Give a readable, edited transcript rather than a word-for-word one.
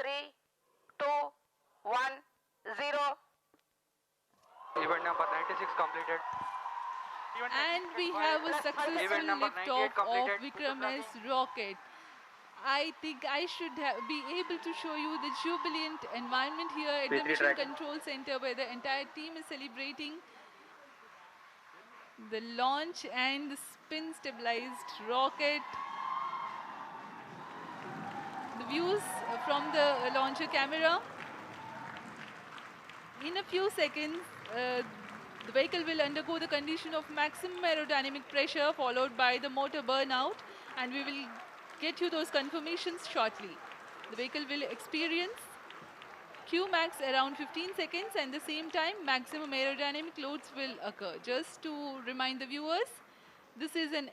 3, 2, 1, 0. Event number 96 completed. And we have a successful Event number liftoff 98 completed. of Vikram S rocket. I think I should be able to show you the jubilant environment here at the P3 Mission tracking. Control Center, where the entire team is celebrating the launch and the spin stabilized rocket. The views from the launcher camera. In a few seconds, the vehicle will undergo the condition of maximum aerodynamic pressure followed by the motor burnout, and we will get you those confirmations shortly. The vehicle will experience Qmax around 15 seconds, and at the same time maximum aerodynamic loads will occur. Just to remind the viewers, this is an